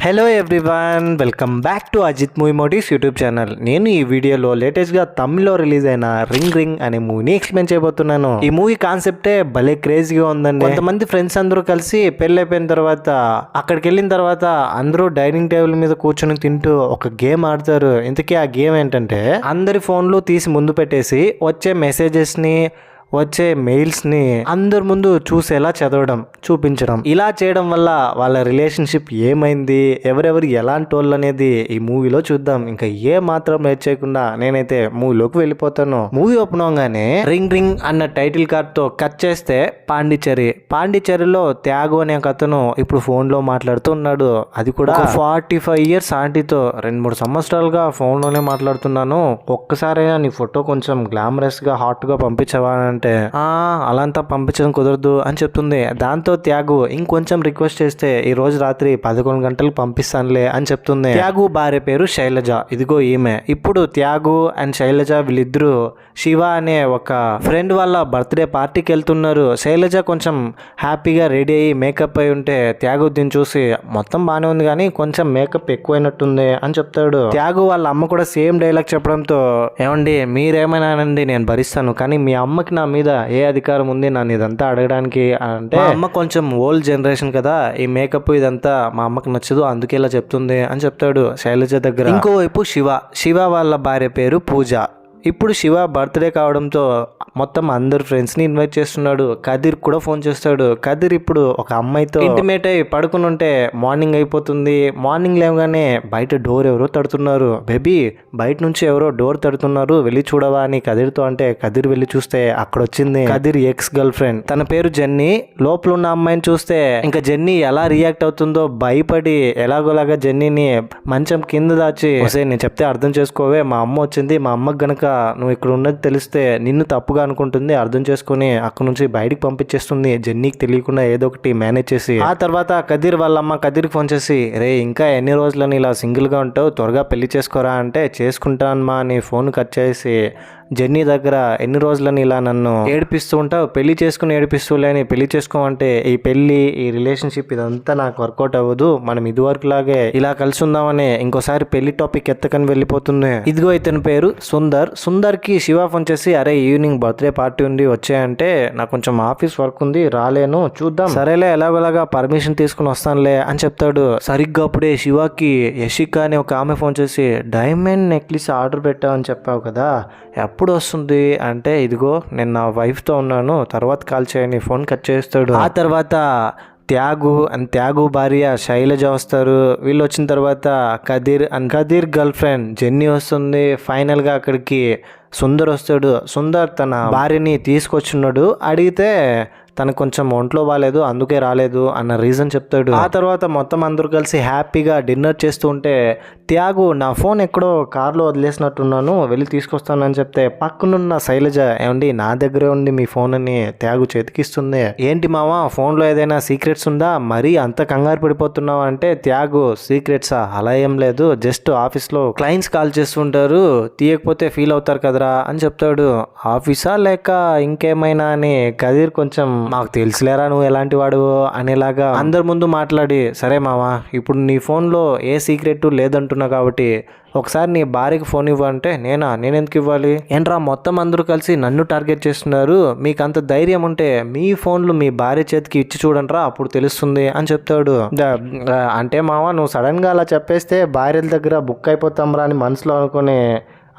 Hello everyone, welcome back to Ajith movie motives YouTube channel. నేను ఈ వీడియోలో లేటెస్ట్గా తమిళ్లో రిలీజ్ అయిన రింగ్ రింగ్ అనే మూవీని ఎక్స్ప్లెయిన్ చేయబోతున్నాను. ఈ మూవీ కాన్సెప్టే భలే క్రేజీగా ఉందండి. కొంతమంది ఫ్రెండ్స్ అందరూ కలిసి పెళ్ళైపోయిన తర్వాత అక్కడికి వెళ్ళిన తర్వాత అందరూ డైనింగ్ టేబుల్ మీద కూర్చొని తింటూ ఒక గేమ్ ఆడతారు. ఇంతకీ ఆ గేమ్ ఏంటంటే అందరి ఫోన్లు తీసి ముందు పెట్టేసి వచ్చే మెసేజెస్ని వచ్చే మెయిల్స్ని అందరి ముందు చూసేలా చదవడం, చూపించడం. ఇలా చేయడం వల్ల వాళ్ళ రిలేషన్షిప్ ఏమైంది, ఎవరెవరు ఎలాంటి వాళ్ళు అనేది ఈ మూవీలో చూద్దాం. ఇంకా ఏ మాత్రం లేట్ చేయకుండా నేనైతే మూవీలోకి వెళ్ళిపోతాను. మూవీ ఓపెన్ అవగానే రింగ్ రింగ్ అన్న టైటిల్ కార్డ్ తో కట్ చేస్తే పాండిచేరిలో త్యాగు అనే ఒక అతను ఇప్పుడు ఫోన్ లో మాట్లాడుతూ ఉన్నాడు. అది కూడా 45 years ఆంటీతో 2-3 సంవత్సరాలుగా ఫోన్ లోనే మాట్లాడుతున్నాను, ఒక్కసారైనా నీ ఫోటో కొంచెం గ్లామరస్ గా హాట్ గా పంపించవా అంటే అలాంతా పంపించడం కుదరదు అని చెప్తుంది. దాంతో త్యాగు ఇంకొంచెం రిక్వెస్ట్ చేస్తే ఈ రోజు రాత్రి 11 గంటలకు పంపిస్తానులే అని చెప్తుంది. త్యాగు భార్య పేరు శైలజ. ఇదిగో ఈమె. ఇప్పుడు త్యాగు అండ్ శైలజ వీళ్ళిద్దరూ శివ అనే ఒక ఫ్రెండ్ వాళ్ళ బర్త్డే పార్టీకి వెళ్తున్నారు. శైలజ కొంచెం హ్యాపీగా రెడీ అయ్యి మేకప్ అయి ఉంటే త్యాగు దీన్ని చూసి మొత్తం బాగానే ఉంది కానీ కొంచెం మేకప్ ఎక్కువైనట్టుంది అని చెప్తాడు. త్యాగు వాళ్ళ అమ్మ కూడా సేమ్ డైలాగ్ చెప్పడంతో, ఏమండి మీరేమైనా అనండి నేను భరిస్తాను, కానీ మీ అమ్మకి నా మీద ఏ అధికారం ఉంది నన్ను ఇదంతా అడగడానికి అంటే, మా అమ్మ కొంచెం ఓల్డ్ జనరేషన్ కదా, ఈ మేకప్ ఇదంతా మా అమ్మకి నచ్చదు అందుకే ఇలా చెప్తుంది అని చెప్తాడు శైలజ దగ్గర. ఇంకోవైపు శివ వాళ్ళ భార్య పేరు పూజ. ఇప్పుడు శివ బర్త్డే కావడంతో మొత్తం అందరు ఫ్రెండ్స్ని ఇన్వైట్ చేస్తున్నాడు. కదిర్ కూడా ఫోన్ చేస్తాడు. కదిర్ ఇప్పుడు ఒక అమ్మాయితో ఇంటిమేట్ అయి పడుకుని ఉంటే మార్నింగ్ అయిపోతుంది. మార్నింగ్ లేవగానే బయట డోర్ ఎవరో తడుతున్నారు. బేబీ బయట నుంచి ఎవరో డోర్ తడుతున్నారు, వెళ్ళి చూడవా అని కదిర్తో అంటే, కదిర్ వెళ్ళి చూస్తే అక్కడ వచ్చింది కదిర్ ఎక్స్ గర్ల్ ఫ్రెండ్. తన పేరు జెన్నీ. లోపల ఉన్న అమ్మాయిని చూస్తే ఇంకా జెన్నీ ఎలా రియాక్ట్ అవుతుందో భయపడి ఎలాగోలాగా జెన్నీని మంచం కింద దాచి, నేను చెప్తే అర్థం చేసుకోవే, మా అమ్మ వచ్చింది, మా అమ్మకి గనక నువ్వు ఇక్కడ ఉన్నది తెలిస్తే నిన్ను తప్పుగా అనుకుంటుంది, అర్థం చేసుకుని అక్కడ నుంచి బయటికి పంపించేస్తుంది. జెన్నీకి తెలియకుండా ఏదో ఒకటి మేనేజ్ చేసి. ఆ తర్వాత కదిర్ వాళ్ళమ్మ కదిర్కి ఫోన్ చేసి, రే ఇంకా ఎన్ని రోజులని ఇలా సింగిల్గా ఉంటావు, త్వరగా పెళ్లి చేసుకోరా అంటే, చేసుకుంటానమ్మా అని ఫోన్ కట్ చేసి జెన్నీ దగ్గర, ఎన్ని రోజులని ఇలా నన్ను ఏడిపిస్తూ ఉంటావు, పెళ్లి చేసుకుని ఏడిపిస్తూలేని, పెళ్లి చేసుకోమంటే ఈ పెళ్లి ఈ రిలేషన్షిప్ ఇదంతా నాకు వర్కౌట్ అవ్వదు, మనం ఇదివరకు లాగే ఇలా కలిసి ఉందామని ఇంకోసారి పెళ్లి టాపిక్ ఎత్తకని వెళ్ళిపోతుంది. ఇదిగో ఇతని పేరు సుందర్కి శివ ఫోన్ చేసి, అరే ఈవినింగ్ బర్త్డే పార్టీ ఉంది వచ్చాయంటే, నాకు కొంచెం ఆఫీస్ వర్క్ ఉంది రాలేను, చూద్దాం, సరేలే ఎలాగోలాగా పర్మిషన్ తీసుకుని వస్తానులే అని చెప్తాడు. సరిగ్గా అప్పుడే శివకి యశిక అనే ఒక ఆమె ఫోన్ చేసి, డైమండ్ నెక్లెస్ ఆర్డర్ పెట్టావని చెప్పావు కదా, ఎప్పుడు వస్తుంది అంటే, ఇదిగో నేను నా వైఫ్తో ఉన్నాను, తర్వాత కాల్ చేయని ఫోన్ కట్ చేస్తాడు. ఆ తర్వాత త్యాగు భార్య శైలజ వస్తారు. వీళ్ళు వచ్చిన తర్వాత కదిర్ గర్ల్ ఫ్రెండ్ జెన్నీ వస్తుంది. ఫైనల్గా అక్కడికి సుందర్ వస్తాడు. సుందర్ తన భార్యని తీసుకొచ్చున్నాడు. అడిగితే తనకు కొంచెం ఒంట్లో బాగాలేదు అందుకే రాలేదు అన్న రీజన్ చెప్తాడు. ఆ తర్వాత మొత్తం అందరూ కలిసి హ్యాపీగా డిన్నర్ చేస్తూ ఉంటే, త్యాగు నా ఫోన్ ఎక్కడో కార్లో వదిలేసినట్టున్నాను, వెళ్ళి తీసుకొస్తానని చెప్తే పక్కనున్న శైలజ, ఏమండి నా దగ్గరే ఉంది మీ ఫోన్ అని త్యాగు చేతికిస్తుంది. ఏంటి మావా ఫోన్లో ఏదైనా సీక్రెట్స్ ఉందా, మరీ అంత కంగారు పడిపోతున్నావు అంటే, త్యాగు సీక్రెట్సా, అలా ఏం లేదు, జస్ట్ ఆఫీస్లో క్లయింట్స్ కాల్ చేస్తుంటారు, తీయకపోతే ఫీల్ అవుతారు కదరా అని చెప్తాడు. ఆఫీసా లేక ఇంకేమైనా అని కదిర్ కొంచెం, మాకు తెలుసులేరా నువ్వు ఎలాంటి వాడు అనేలాగా అందరి ముందు మాట్లాడి, సరే మావా ఇప్పుడు నీ ఫోన్లో ఏ సీక్రెట్ లేదంటున్నావు కాబట్టి ఒకసారి నీ భార్యకి ఫోన్ ఇవ్వంటే, నేనెందుకు ఇవ్వాలి, ఏంట్రా మొత్తం అందరూ కలిసి నన్ను టార్గెట్ చేస్తున్నారు, మీకు అంత ధైర్యం ఉంటే మీ ఫోన్లు మీ భార్య చేతికి ఇచ్చి చూడండిరా అప్పుడు తెలుస్తుంది అని చెప్తాడు. అంటే మావా నువ్వు సడన్గా అలా చెప్పేస్తే భార్యల దగ్గర బుక్ అయిపోతాంరా అని మనసులో అనుకుని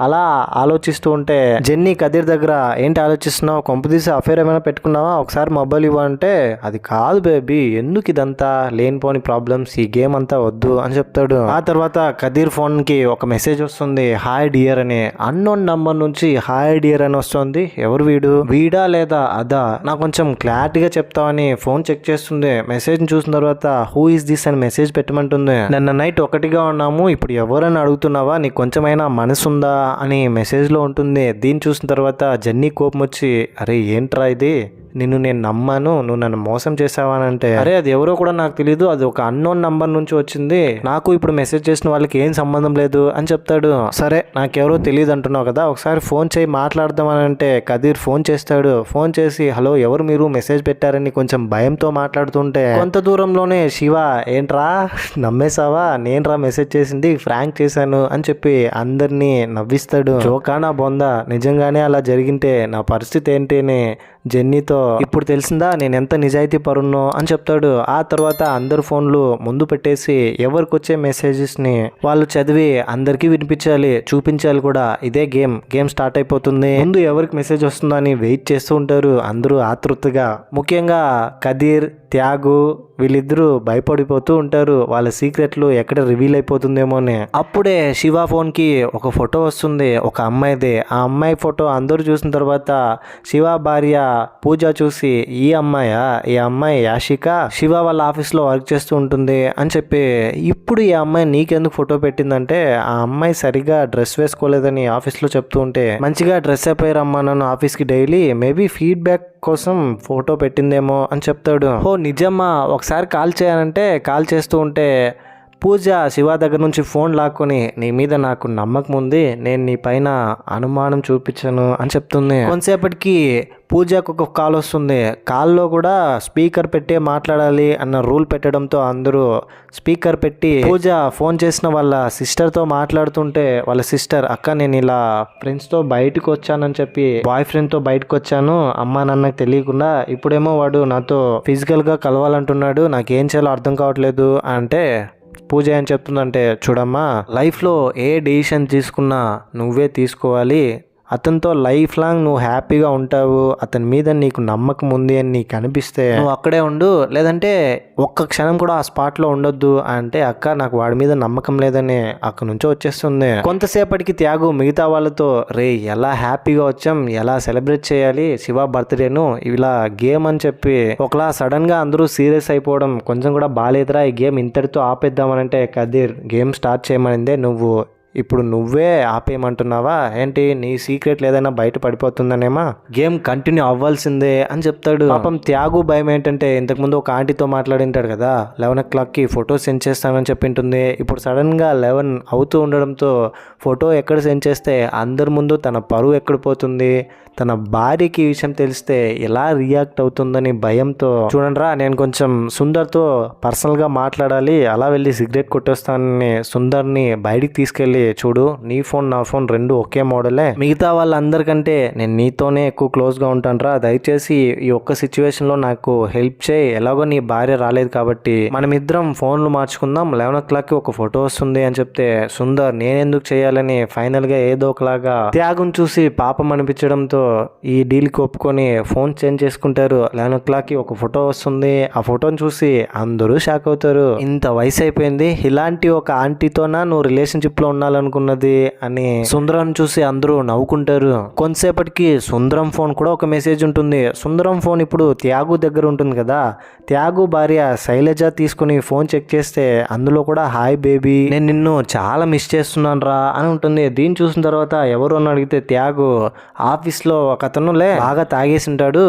అలా ఆలోచిస్తూ ఉంటే, జెన్నీ కదిర్ దగ్గర, ఏంటి ఆలోచిస్తున్నావు, కొంపదీసి అఫేర్ ఏమైనా పెట్టుకున్నావా, ఒకసారి మొబైల్ ఇవ్వంటే, అది కాదు బేబీ, ఎందుకు ఇదంతా లేనిపోని ప్రాబ్లమ్స్, ఈ గేమ్ అంతా వద్దు అని చెప్తాడు. ఆ తర్వాత కదిర్ ఫోన్కి ఒక మెసేజ్ వస్తుంది, హాయ్ డియర్ అని. అన్నోన్ నంబర్ నుంచి హాయ్ డియర్ అని వస్తుంది. ఎవరు వీడా లేదా అదా, నాకు కొంచెం క్లారిటీగా చెప్తావని ఫోన్ చెక్ చేస్తుంది. మెసేజ్ చూసిన తర్వాత హూ ఇస్ దిస్ అని మెసేజ్ పెట్టమంటుంది. నిన్న నైట్ ఒకటిగా ఉన్నాము, ఇప్పుడు ఎవరని అడుగుతున్నావా, నీకు కొంచెమైనా మనసుందా అని మెసేజ్లో ఉంటుంది. దీన్ని చూసిన తర్వాత జెన్నీ కోపం వచ్చి, అరే ఏంట్రా ఇది, నిన్ను నేను నమ్మాను, నువ్వు నన్ను మోసం చేసావని అంటే, అరే అది ఎవరో కూడా నాకు తెలియదు, అది ఒక అన్నోన్ నంబర్ నుంచి వచ్చింది, నాకు ఇప్పుడు మెసేజ్ చేసిన వాళ్ళకి ఏం సంబంధం లేదు అని చెప్తాడు. సరే నాకెవరో తెలియదు అంటున్నావు కదా, ఒకసారి ఫోన్ చేయి మాట్లాడదామని అంటే కదీర్ ఫోన్ చేస్తాడు. ఫోన్ చేసి హలో ఎవరు మీరు, మెసేజ్ పెట్టారని కొంచెం భయంతో మాట్లాడుతుంటే కొంత దూరంలోనే శివ ఏంట్రా నమ్మేసావా, నేనరా మెసేజ్ చేసింది, ఫ్రాంక్ చేశాను అని చెప్పి అందరినీ నవ్విస్తాడు. జోకానా బొందా, నిజంగానే అలా జరిగింటే నా పరిస్థితి ఏంటి అని జెన్నీతో ఇప్పుడు తెలిసిందా నేను ఎంత నిజాయితీ పరున్నో అని చెప్తాడు. ఆ తర్వాత అందరు ఫోన్లు ముందు పెట్టేసి ఎవరికి వచ్చే మెసేజెస్ ని వాళ్ళు చదివి అందరికీ వినిపించాలి, చూపించాలి కూడా. ఇదే గేమ్ స్టార్ట్ అయిపోతుంది. ముందు ఎవరికి మెసేజ్ వస్తుందో అని వెయిట్ చేస్తూ ఉంటారు అందరూ ఆతృతగా. ముఖ్యంగా కదీర్, త్యాగు వీళ్ళిద్దరూ భయపడిపోతూ ఉంటారు, వాళ్ళ సీక్రెట్లు ఎక్కడ రివీల్ అయిపోతుందేమో అని. అప్పుడే శివ ఫోన్ కి ఒక ఫోటో వస్తుంది, ఒక అమ్మాయిదే. ఆ అమ్మాయి ఫోటో అందరూ చూసిన తర్వాత శివ భార్య పూజ చూసి ఈ అమ్మాయి యాషిక శివ వాళ్ళ ఆఫీస్ లో వర్క్ చేస్తూ ఉంటుంది అని చెప్పి, ఇప్పుడు ఈ అమ్మాయి నీకెందుకు ఫోటో పెట్టిందంటే ఆ అమ్మాయి సరిగా డ్రెస్ వేసుకోలేదని ఆఫీస్ లో చెప్తూ ఉంటే, మంచిగా డ్రెస్ అయిపోయి రమ్మన్నాను ఆఫీస్ కి డైలీ, మేబీ ఫీడ్బ్యాక్ కోసం ఫోటో పెట్టిందేమో అని చెప్తాడు. ఓ నిజమ్మా, ఒకసారి కాల్ చేయాలంటే కాల్ చేస్తూ ఉంటే పూజ శివ దగ్గర నుంచి ఫోన్ లాక్కొని నీ మీద నాకు నమ్మకం ఉంది, నేను నీ పైన అనుమానం చూపించాను అని చెప్తుంది. కొంతసేపటికి పూజకు ఒక కాల్ వస్తుంది. కాల్లో కూడా స్పీకర్ పెట్టే మాట్లాడాలి అన్న రూల్ పెట్టడంతో అందరూ స్పీకర్ పెట్టి పూజ ఫోన్ చేసిన వాళ్ళ సిస్టర్తో మాట్లాడుతుంటే వాళ్ళ సిస్టర్ అక్క నేను ఇలా ఫ్రెండ్స్తో బయటకు వచ్చానని చెప్పి బాయ్ ఫ్రెండ్తో బయటకు వచ్చాను అమ్మా నాన్నకు తెలియకుండా, ఇప్పుడేమో వాడు నాతో ఫిజికల్గా కలవాలంటున్నాడు, నాకేం చేయాలో అర్థం కావట్లేదు అంటే పూజ ఏం చెప్తుందంటే, చూడమ్మా లైఫ్లో ఏ డెసిషన్ తీసుకున్నా నువ్వే తీసుకోవాలి, అతనితో లైఫ్ లాంగ్ నువ్వు హ్యాపీగా ఉంటావు, అతని మీద నీకు నమ్మకం ఉంది అని నీకు అనిపిస్తే నువ్వు అక్కడే ఉండు, లేదంటే ఒక్క క్షణం కూడా ఆ స్పాట్లో ఉండొద్దు అంటే అక్క నాకు వాడి మీద నమ్మకం లేదని అక్కడి నుంచి వచ్చేస్తుంది. కొంతసేపటికి త్యాగు మిగతా వాళ్ళతో రే ఎలా హ్యాపీగా వచ్చాం, ఎలా సెలబ్రేట్ చేయాలి శివ బర్త్డేను, ఇలా గేమ్ అని చెప్పి ఒకలా సడన్ గా అందరూ సీరియస్ అయిపోవడం కొంచెం కూడా బాగాలేదురా, ఈ గేమ్ ఇంతటితో ఆపేద్దామనంటే కదీర్ గేమ్ స్టార్ట్ చేయమనిందే నువ్వు, ఇప్పుడు నువ్వే ఆపేయమంటున్నావా ఏంటి, నీ సీక్రెట్ ఏదైనా బయట పడిపోతుందనేమా, గేమ్ కంటిన్యూ అవ్వాల్సిందే అని చెప్తాడు. పాపం త్యాగు భయం ఏంటంటే ఇంతకుముందు ఒక ఆంటీతో మాట్లాడింటాడు కదా, 11 o'clockకి ఫోటో సెండ్ చేస్తానని చెప్పింటుంది. ఇప్పుడు సడన్గా 11 అవుతూ ఉండడంతో ఫోటో ఎక్కడ సెండ్ చేస్తే అందరి ముందు తన పరువు ఎక్కడ పోతుంది, తన భార్యకి ఈ విషయం తెలిస్తే ఎలా రియాక్ట్ అవుతుందని భయంతో, చూడండిరా నేను కొంచెం సుందర్తో పర్సనల్గా మాట్లాడాలి, అలా వెళ్ళి సిగరెట్ కొట్టేస్తానని సుందర్ని బయటికి తీసుకెళ్ళి, చూడు నీ ఫోన్ నా ఫోన్ రెండు ఒకే మోడలే, మిగతా వాళ్ళందరికంటే నేను నీతోనే ఎక్కువ క్లోజ్గా ఉంటానురా, దయచేసి ఈ ఒక్క సిచ్యువేషన్లో నాకు హెల్ప్ చేయి, ఎలాగో నీ భార్య రాలేదు కాబట్టి మనమిద్దరం ఫోన్లు మార్చుకుందాం, 11 o'clockకి ఒక ఫోటో వస్తుంది అని చెప్తే సుందర్ నేనెందుకు చేయాలని ఫైనల్గా ఏదో ఒకలాగా త్యాగం చూసి పాపం అనిపించడంతో ఈ డీల్కి ఒప్పుకొని ఫోన్ చేంజ్ చేసుకుంటారు. 11 o'clockకి ఒక ఫోటో వస్తుంది, ఆ ఫోటోని చూసి అందరూ షాక్ అవుతారు, ఇంత వయసు అయిపోయింది ఇలాంటి ఒక ఆంటీతోనా నువ్వు రిలేషన్షిప్ లో ఉండాలనుకున్నది అని సుందరం చూసి అందరూ నవ్వుకుంటారు. కొంతసేపటికి సుందరం ఫోన్ కూడా ఒక మెసేజ్ ఉంటుంది. సుందరం ఫోన్ ఇప్పుడు త్యాగు దగ్గర ఉంటుంది కదా, త్యాగు భార్య శైలజ తీసుకుని ఫోన్ చెక్ చేస్తే అందులో కూడా హాయ్ బేబీ నేను నిన్ను చాలా మిస్ చేస్తున్నాను రా అని ఉంటుంది. దీన్ని చూసిన తర్వాత ఎవరు అని అడిగితే త్యాగు ఆఫీస్లో ఒక అతనులే బాగా తాగేసి ఉంటాడు,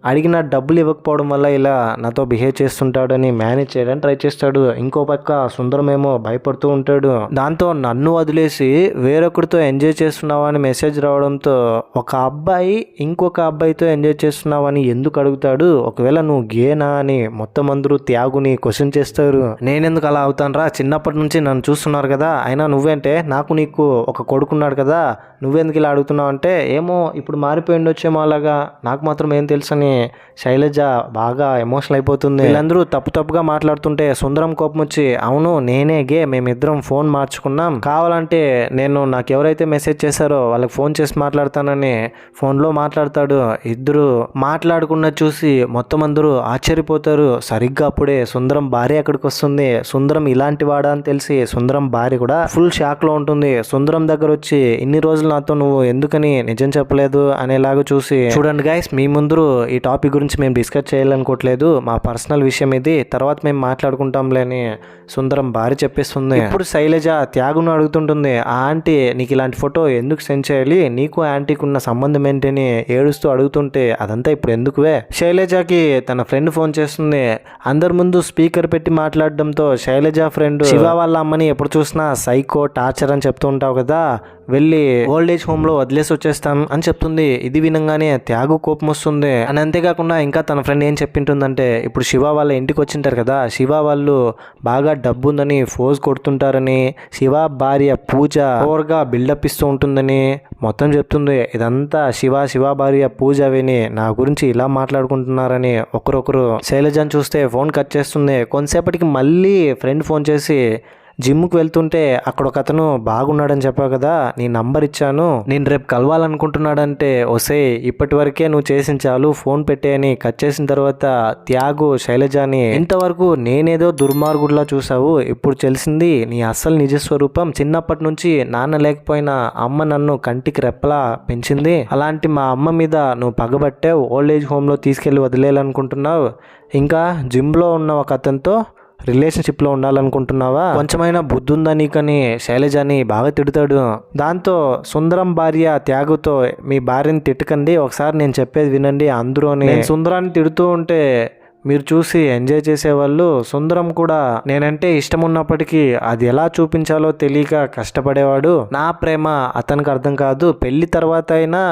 అడిగిన డబ్బులు ఇవ్వకపోవడం వల్ల ఇలా నాతో బిహేవ్ చేస్తుంటాడని మేనేజ్ చేయడానికి ట్రై చేస్తాడు. ఇంకో పక్క సుందరం ఏమో భయపడుతూ ఉంటాడు. దాంతో నన్ను వదిలేసి వేరొకరితో ఎంజాయ్ చేస్తున్నావా అని మెసేజ్ రావడంతో ఒక అబ్బాయి ఇంకొక అబ్బాయితో ఎంజాయ్ చేస్తున్నావని ఎందుకు అడుగుతాడు, ఒకవేళ నువ్వు గేనా అని మొత్తం అందరూ త్యాగుని క్వశ్చన్ చేస్తారు. నేనెందుకు అలా అవుతాను రా, చిన్నప్పటి నుంచి నన్ను చూస్తున్నారు కదా, అయినా నువ్వేంటే నాకు నీకు ఒక కొడుకున్నాడు కదా, నువ్వెందుకు ఇలా అడుగుతున్నావు అంటే ఏమో ఇప్పుడు మారిపోయి ఉండొచ్చేమో అలాగా, నాకు మాత్రం ఏం తెలుసని శైలజ బాగా ఎమోషనల్ అయిపోతుంది. వీళ్ళందరూ తప్పుగా మాట్లాడుతుంటే సుందరం కోపం వచ్చి అవును నేనే గే, మేమిద్దరం ఫోన్ మార్చుకున్నాం, కావాలంటే నేను నాకు ఎవరైతే మెసేజ్ చేశారో వాళ్ళకి ఫోన్ చేసి మాట్లాడతానని ఫోన్లో మాట్లాడతాడు. ఇద్దరు మాట్లాడుకున్నది చూసి మొత్తం అందరూ ఆశ్చర్యపోతారు. సరిగ్గా అప్పుడే సుందరం భార్య అక్కడికి వస్తుంది. సుందరం ఇలాంటి వాడా అని తెలిసి సుందరం భార్య కూడా ఫుల్ షాక్ లో ఉంటుంది. సుందరం దగ్గర వచ్చి ఇన్ని రోజులు నాతో నువ్వు ఎందుకని నిజం చెప్పలేదు అనేలాగా చూసి, చూడండి గైస్ మీ ముందు ఈ టాపిక్ గురించి మేము డిస్కస్ చేయాలనుకోవట్లేదు, మా పర్సనల్ విషయం ఇది, తర్వాత మేము మాట్లాడుకుంటాంలే అని సుందరం భార్య చెప్పేస్తుంది. ఇప్పుడు శైలజ త్యాగును అడుగుతుంటుంది, ఆ ఆంటీ నీకు ఇలాంటి ఫోటో ఎందుకు సెండ్ చేయాలి, నీకు ఆంటీకి ఉన్న సంబంధం ఏంటని ఏడుస్తూ అడుగుతుంటే అదంతా ఇప్పుడు ఎందుకువే. శైలజకి తన ఫ్రెండ్ ఫోన్ చేస్తుంది. అందరి ముందు స్పీకర్ పెట్టి మాట్లాడడంతో శైలజ ఫ్రెండ్ శివ వాళ్ళ అమ్మని ఎప్పుడు చూసినా సైకో టార్చర్ అని చెప్తూ ఉంటావు కదా, వెళ్ళి ఓల్డ్ ఏజ్ హోమ్ లో వదిలేసి వచ్చేస్తాం అని చెప్తుంది. ఇది వినంగానే త్యాగు కోపం వస్తుంది. అని అంతేకాకుండా ఇంకా తన ఫ్రెండ్ ఏం చెప్పింటుందంటే, ఇప్పుడు శివ వాళ్ళ ఇంటికి వచ్చింటారు కదా, శివ వాళ్ళు బాగా డబ్బు ఉందని ఫోజ్ కొడుతుంటారని, శివ భార్య పూజ ఓవర్గా బిల్డప్ ఇస్తూ ఉంటుందని మొత్తం చెప్తుంది. ఇదంతా శివ భార్య పూజ విని నా గురించి ఇలా మాట్లాడుకుంటున్నారని ఒకరొకరు. శైలజను చూస్తే ఫోన్ కట్ చేస్తుంది. కొంతసేపటికి మళ్ళీ ఫ్రెండ్ ఫోన్ చేసి, జిమ్కి వెళ్తుంటే అక్కడ ఒక అతను బాగున్నాడని చెప్పావు కదా, నీ నంబర్ ఇచ్చాను, నేను రేపు కలవాలనుకుంటున్నాడంటే వసే ఇప్పటి వరకే నువ్వు చేసిన చాలు, ఫోన్ పెట్టేయని కట్ చేసిన తర్వాత త్యాగు శైలజని, ఇంతవరకు నేనేదో దుర్మార్గుడిలా చూసావు, ఇప్పుడు తెలిసింది నీ అస్సలు నిజస్వరూపం, చిన్నప్పటి నుంచి నాన్న లేకపోయినా అమ్మ నన్ను కంటికి రెప్పలా పెంచింది, అలాంటి మా అమ్మ మీద నువ్వు పగబట్టావు, ఓల్డ్ ఏజ్ హోమ్లో తీసుకెళ్ళి వదిలేయాలనుకుంటున్నావు, ఇంకా జిమ్లో ఉన్న ఒక అతనితో రిలేషన్షిప్లో ఉండాలనుకుంటున్నావా, కొంచెమైనా బుద్ధి ఉందా నీకని శైలజని బాగా తిడతాడు. దాంతో సుందరం భార్య త్యాగుతో, మీ భార్యని తిట్టకండి, ఒకసారి నేను చెప్పేది వినండి అందరూని, నేను సుందరాన్ని తిడుతూ ఉంటే మీరు చూసి ఎంజాయ్ చేసేవాళ్ళు, సుందరం కూడా నేనంటే ఇష్టం ఉన్నప్పటికీ అది ఎలా చూపించాలో తెలియక కష్టపడేవాడు, నా ప్రేమ అతనికి అర్థం కాదు, పెళ్లి తర్వాత అయినా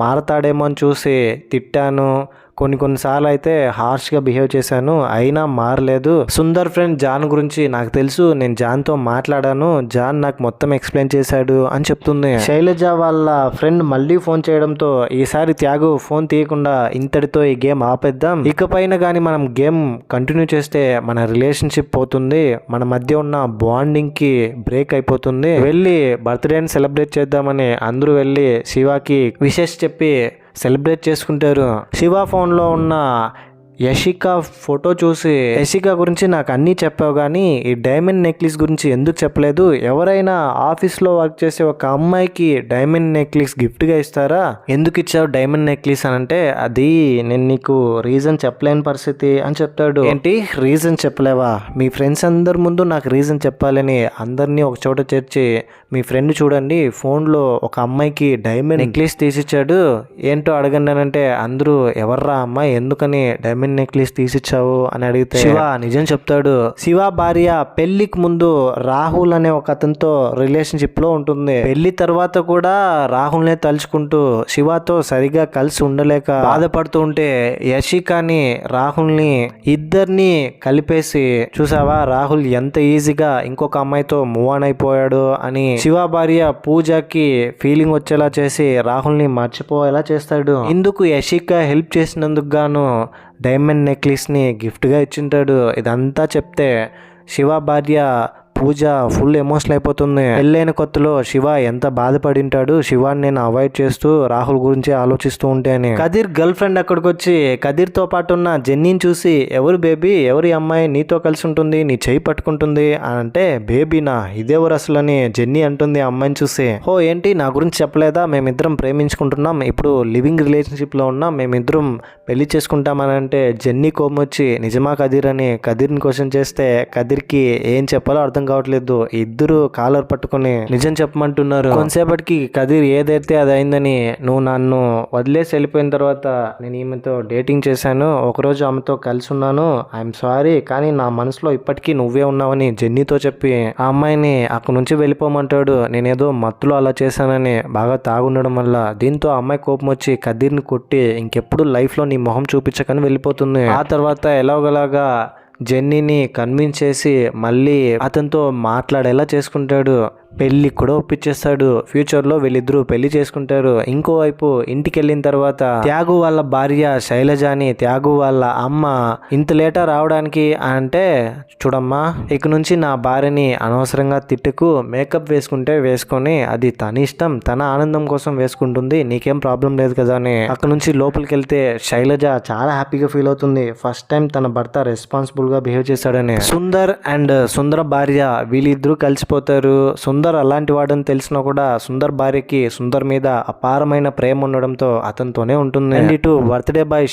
మారతాడేమో అని చూసి తిట్టాను, కొన్నిసార్లు అయితే హార్ష్గా బిహేవ్ చేశాను, అయినా మారలేదు. సుందర్ ఫ్రెండ్ జాన్ గురించి నాకు తెలుసు, నేను జాన్తో మాట్లాడాను, జాన్ నాకు మొత్తం ఎక్స్ప్లెయిన్ చేశాడు అని చెప్తుంది. శైలజ వాళ్ళ ఫ్రెండ్ మళ్ళీ ఫోన్ చేయడంతో ఈసారి త్యాగు ఫోన్ తీయకుండా, ఇంతటితో ఈ గేమ్ ఆపేద్దాం, ఇకపైన కానీ మనం గేమ్ కంటిన్యూ చేస్తే మన రిలేషన్షిప్ పోతుంది, మన మధ్య ఉన్న బాండింగ్కి బ్రేక్ అయిపోతుంది, వెళ్ళి బర్త్డేని సెలబ్రేట్ చేద్దామని అందరూ వెళ్ళి శివాకి విషెస్ చెప్పి సెలబ్రేట్ చేసుకుంటారు. శివ ఫోన్లో ఉన్న యశిక ఫోటో చూసి, యశిక గురించి నాకు అన్నీ చెప్పావు కానీ ఈ డైమండ్ నెక్లెస్ గురించి ఎందుకు చెప్పలేదు, ఎవరైనా ఆఫీస్లో వర్క్ చేసే ఒక అమ్మాయికి డైమండ్ నెక్లెస్ గిఫ్ట్గా ఇస్తారా, ఎందుకు ఇచ్చావు డైమండ్ నెక్లెస్ అని అంటే, అది నేను నీకు రీజన్ చెప్పలేని పరిస్థితి అని చెప్తాడు. ఏంటి రీజన్ చెప్పలేవా, మీ ఫ్రెండ్స్ అందరి ముందు నాకు రీజన్ చెప్పాలని అందరినీ ఒక చోట చేర్చి, మీ ఫ్రెండ్ చూడండి ఫోన్లో ఒక అమ్మాయికి డైమండ్ నెక్లెస్ తీసిచ్చాడు, ఏంటో అడగండి అని అంటే అందరూ ఎవర్రా అమ్మాయి, ఎందుకని డైమండ్ నెక్లెస్ తీసిచ్చావు అని అడిగితే శివ నిజం చెప్తాడు. శివ భార్య పెళ్లికి ముందు రాహుల్ అనే ఒక అతనితో రిలేషన్షిప్ లో ఉంటుంది, పెళ్లి తర్వాత కూడా రాహుల్నే తలుచుకుంటూ శివతో సరిగా కలిసి ఉండలేక బాధపడుతూ ఉంటే యశికాని రాహుల్ని ఇద్దరిని కలిపేసి, చూసావా రాహుల్ ఎంత ఈజీగా ఇంకొక అమ్మాయితో మూవ్ ఆన్ అయిపోయాడు అని శివ భార్య పూజకి ఫీలింగ్ వచ్చేలా చేసి రాహుల్ని మర్చిపోయేలా చేస్తాడు. ఇందుకు యశిక హెల్ప్ చేసినందుకు గాను డైమండ్ నెక్లెస్ని గిఫ్ట్గా ఇచ్చింటాడు. ఇదంతా చెప్తే శివ భార్య పూజ ఫుల్ ఎమోషనల్ అయిపోతుంది. పెళ్ళైన కొత్తలో శివ ఎంత బాధపడింటాడు, శివాన్ని నేను అవాయిడ్ చేస్తూ రాహుల్ గురించి ఆలోచిస్తూ ఉంటే అని. కదిర్ గర్ల్ ఫ్రెండ్ అక్కడికి వచ్చి కదిర్తో పాటు ఉన్న జెన్నీని చూసి, ఎవరు బేబీ, ఎవరి అమ్మాయి నీతో కలిసి ఉంటుంది, నీ చేయి పట్టుకుంటుంది అని అంటే, బేబీనా ఇదేవరు అసలు అని జెన్నీ అంటుంది అమ్మాయిని చూసి. ఓ ఏంటి నా గురించి చెప్పలేదా, మేమిద్దరం ప్రేమించుకుంటున్నాం, ఇప్పుడు లివింగ్ రిలేషన్షిప్లో ఉన్నాం, మేమిద్దరం పెళ్లి చేసుకుంటామని అంటే జెన్నీ కోపం వచ్చి, నిజమా కదిర్ అని కదిర్ని క్వశ్చన్ చేస్తే కదిర్కి ఏం చెప్పాలో అర్థం కావట్లేదు, ఇద్దరు కాలర్ పట్టుకుని నిజం చెప్పమంటున్నారు. కొంతసేపటికి కదిర్ ఏదైతే అది అయిందని, నువ్వు నన్ను వదిలేసి వెళ్ళిపోయిన తర్వాత నేను ఈమెతో డేటింగ్ చేశాను, ఒకరోజు ఆమెతో కలిసి ఉన్నాను, ఐఎమ్ సారీ, కానీ నా మనసులో ఇప్పటికీ నువ్వే ఉన్నావని జెన్నీతో చెప్పి ఆ అమ్మాయిని అక్కడి నుంచి వెళ్ళిపోమంటాడు. నేనేదో మత్తులో అలా చేశానని బాగా తాగుండడం వల్ల. దీంతో ఆ అమ్మాయి కోపం వచ్చి కదిర్ని కొట్టి ఇంకెప్పుడు లైఫ్లో నీ మొహం చూపించకని వెళ్ళిపోతుంది. ఆ తర్వాత ఎలాగోలాగా జెన్నీని కన్విన్స్ చేసి మళ్ళీ అతనితో మాట్లాడేలా చేసుకుంటాడు. పెళ్ళి కూడా ఒప్పించేస్తాడు. ఫ్యూచర్లో వీళ్ళిద్దరూ పెళ్లి చేసుకుంటారు. ఇంకోవైపు ఇంటికి వెళ్ళిన తర్వాత త్యాగు వాళ్ళ భార్య శైలజాని త్యాగు వాళ్ళ అమ్మ ఇంత లేటా రావడానికి అంటే, చూడమ్మా ఇక నుంచి నా భార్యని అనవసరంగా తిట్టుకు, మేకప్ వేసుకుంటే వేసుకొని, అది తన ఇష్టం, తన ఆనందం కోసం వేసుకుంటుంది, నీకేం ప్రాబ్లం లేదు కదా అని. అక్కడ నుంచి లోపలికి వెళ్తే శైలజ చాలా హ్యాపీగా ఫీల్ అవుతుంది. ఫస్ట్ టైం తన భర్త రెస్పాన్సిబుల్ గా బిహేవ్ చేశాడని. సుందర్ అండ్ సుందర భార్య వీళ్ళిద్దరూ కలిసిపోతారు. సుందర్ అలాంటి వాడని తెలిసినా కూడా సుందర్ భార్యకి సుందర్ మీద అపారమైన ప్రేమ ఉండడంతో అతనితోనే ఉంటుంది. అండ్ ఇటు బర్త్డే బాయ్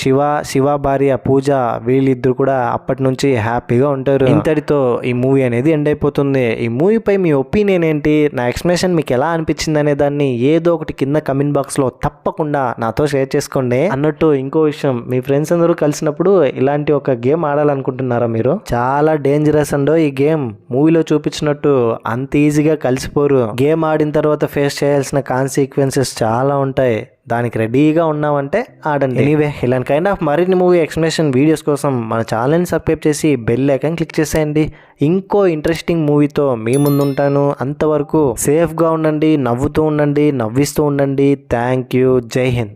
శివ భార్య పూజ వీళ్ళిద్దరు కూడా అప్పటి నుంచి హ్యాపీగా ఉంటారు. ఇంతటితో ఈ మూవీ అనేది ఎండ్ అయిపోతుంది. ఈ మూవీపై మీ ఒపీనియన్ ఏంటి, నా ఎక్స్ప్లెనేషన్ మీకు ఎలా అనిపించింది అనే దాన్ని ఏదో ఒకటి కింద కమెంట్ బాక్స్ లో తప్పకుండా నాతో షేర్ చేసుకోండి. అన్నట్టు ఇంకో విషయం, మీ ఫ్రెండ్స్ అందరూ కలిసినప్పుడు ఇలాంటి ఒక గేమ్ ఆడాలనుకుంటున్నారా మీరు? చాలా డేంజరస్ అండో ఈ గేమ్. మూవీలో చూపించినట్టు అంత ఈజీగా కలిసిపోరు. గేమ్ ఆడిన తర్వాత ఫేస్ చేయాల్సిన కాన్సిక్వెన్సెస్ చాలా ఉంటాయి. దానికి రెడీగా ఉన్నామంటే ఆడండి. ఎనీవే, ఇలాంటి కైండ్ ఆఫ్ మరిన్ని మూవీ ఎక్స్ప్లెనేషన్ వీడియోస్ కోసం మన ఛానల్ని సబ్స్క్రైబ్ చేసి బెల్ ఐకాన్ క్లిక్ చేసేయండి. ఇంకో ఇంట్రెస్టింగ్ మూవీతో మీ ముందు ఉంటాను. అంతవరకు సేఫ్గా ఉండండి, నవ్వుతూ ఉండండి, నవ్విస్తూ ఉండండి. Thank you. జై హింద్.